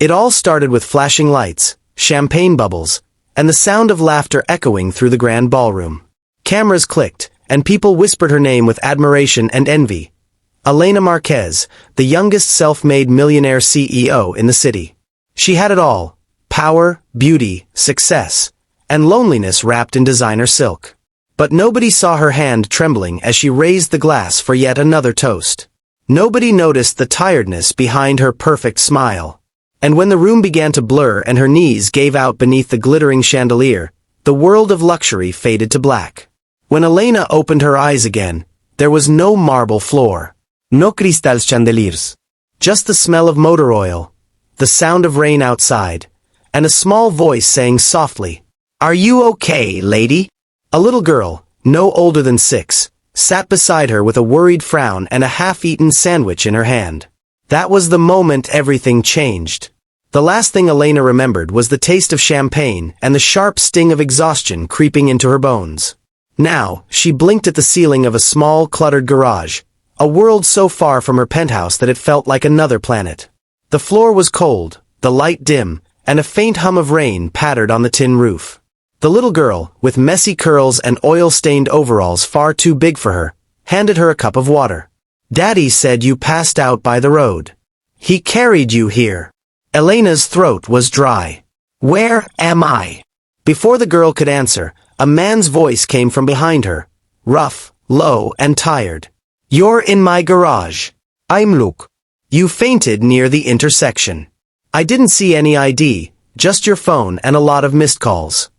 It all started with flashing lights, champagne bubbles, and the sound of laughter echoing through the grand ballroom. Cameras clicked, and people whispered her name with admiration and envy. Elena Marquez, the youngest self-made millionaire CEO in the city. She had it all: power, beauty, success, and loneliness wrapped in designer silk. But nobody saw her hand trembling as she raised the glass for yet another toast. Nobody noticed the tiredness behind her perfect smile. And when the room began to blur and her knees gave out beneath the glittering chandelier, the world of luxury faded to black. When Elena opened her eyes again, there was no marble floor. No cristal chandeliers. Just the smell of motor oil, the sound of rain outside, and a small voice saying softly, "Are you okay, lady?" A little girl, no older than 6, sat beside her with a worried frown and a half-eaten sandwich in her hand. That was the moment everything changed. The last thing Elena remembered was the taste of champagne and the sharp sting of exhaustion creeping into her bones. Now, she blinked at the ceiling of a small, cluttered garage, a world so far from her penthouse that it felt like another planet. The floor was cold, the light dim, and a faint hum of rain pattered on the tin roof. The little girl, with messy curls and oil-stained overalls far too big for her, handed her a cup of water. "Daddy said you passed out by the road. He carried you here." Elena's throat was dry. "Where am I?" Before the girl could answer, a man's voice came from behind her, rough, low, and tired. "You're in my garage. I'm Luke. You fainted near the intersection. I didn't see any ID, just your phone and a lot of missed calls."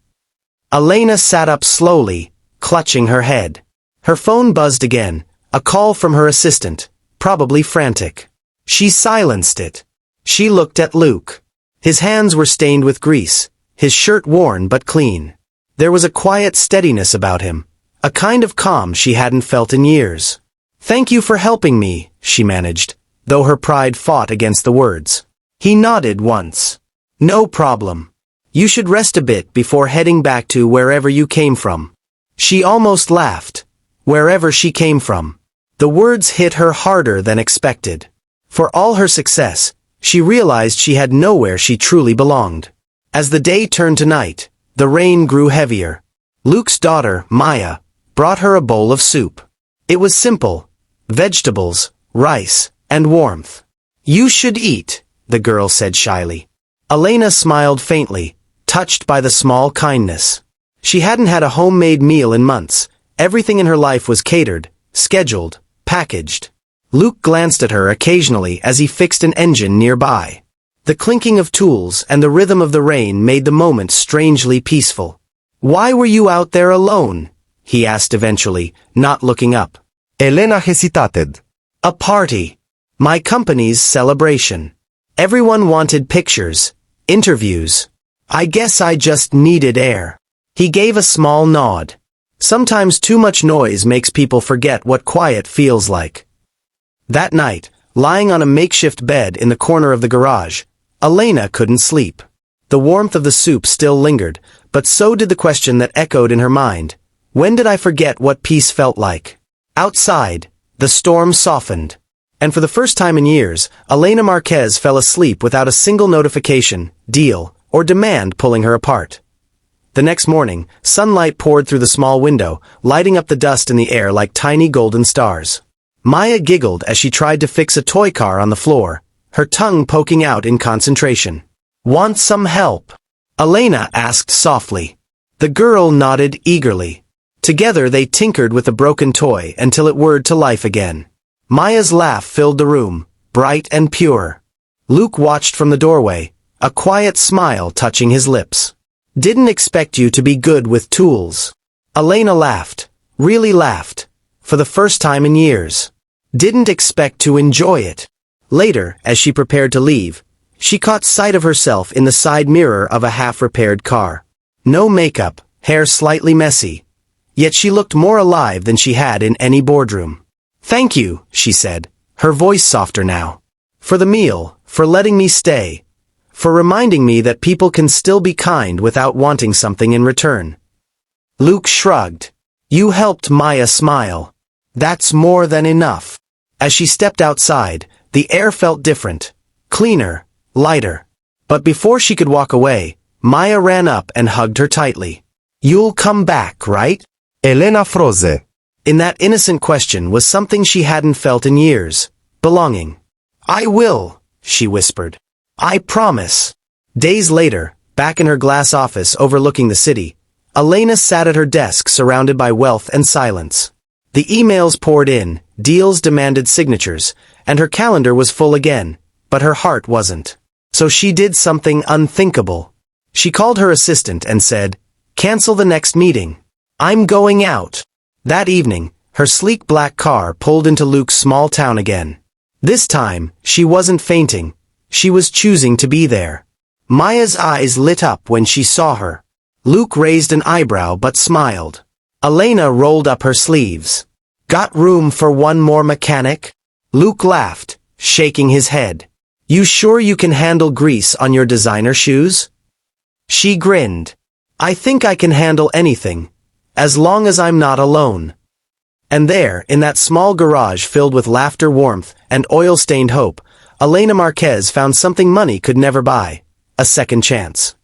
Elena sat up slowly, clutching her head. Her phone buzzed again, a call from her assistant, probably frantic. She silenced it. She looked at Luke. His hands were stained with grease, his shirt worn but clean. There was a quiet steadiness about him, a kind of calm she hadn't felt in years. "Thank you for helping me," she managed, though her pride fought against the words. He nodded once. "No problem. You should rest a bit before heading back to wherever you came from." She almost laughed. Wherever she came from. The words hit her harder than expected. For all her success, she realized she had nowhere she truly belonged. As the day turned to night, the rain grew heavier. Luke's daughter, Maya, brought her a bowl of soup. It was simple: vegetables, rice, and warmth. "You should eat," the girl said shyly. Elena smiled faintly, touched by the small kindness. She hadn't had a homemade meal in months. Everything in her life was catered, scheduled, packaged. Luke glanced at her occasionally as he fixed an engine nearby. The clinking of tools and the rhythm of the rain made the moment strangely peaceful. "Why were you out there alone?" he asked eventually, not looking up. Elena hesitated. "A party. My company's celebration. Everyone wanted pictures, interviews. I guess I just needed air." He gave a small nod. Sometimes too much noise makes people forget what quiet feels like. That night, lying on a makeshift bed in the corner of the garage, Elena couldn't sleep. The warmth of the soup still lingered, but so did the question that echoed in her mind. When did I forget what peace felt like? Outside, the storm softened. And for the first time in years, Elena Marquez fell asleep without a single notification, deal, or demand pulling her apart. The next morning, sunlight poured through the small window, lighting up the dust in the air like tiny golden stars. Maya giggled as she tried to fix a toy car on the floor, her tongue poking out in concentration. "Want some help?" Elena asked softly. The girl nodded eagerly. Together they tinkered with the broken toy until it whirred to life again. Maya's laugh filled the room, bright and pure. Luke watched from the doorway, a quiet smile touching his lips. "Didn't expect you to be good with tools." Elena laughed, really laughed, for the first time in years. Didn't expect to enjoy it. Later, as she prepared to leave, she caught sight of herself in the side mirror of a half-repaired car. No makeup, hair slightly messy. Yet she looked more alive than she had in any boardroom. "Thank you," she said, her voice softer now. "For the meal, for letting me stay. For reminding me that people can still be kind without wanting something in return." Luke shrugged. "You helped Maya smile. That's more than enough." As she stepped outside, the air felt different, cleaner, lighter. But before she could walk away, Maya ran up and hugged her tightly. "You'll come back, right?" Elena froze. In that innocent question was something she hadn't felt in years. Belonging. "I will," she whispered. "I promise." Days later, back in her glass office overlooking the city, Elena sat at her desk surrounded by wealth and silence. The emails poured in, deals demanded signatures, and her calendar was full again, but her heart wasn't. So she did something unthinkable. She called her assistant and said, "Cancel the next meeting. I'm going out." That evening, her sleek black car pulled into Luke's small town again. This time, she wasn't fainting. She was choosing to be there. Maya's eyes lit up when she saw her. Luke raised an eyebrow but smiled. Elena rolled up her sleeves. "Got room for one more mechanic?" Luke laughed, shaking his head. "You sure you can handle grease on your designer shoes?" She grinned. "I think I can handle anything, as long as I'm not alone." And there, in that small garage filled with laughter, warmth, and oil-stained hope, Elena Marquez found something money could never buy: a second chance.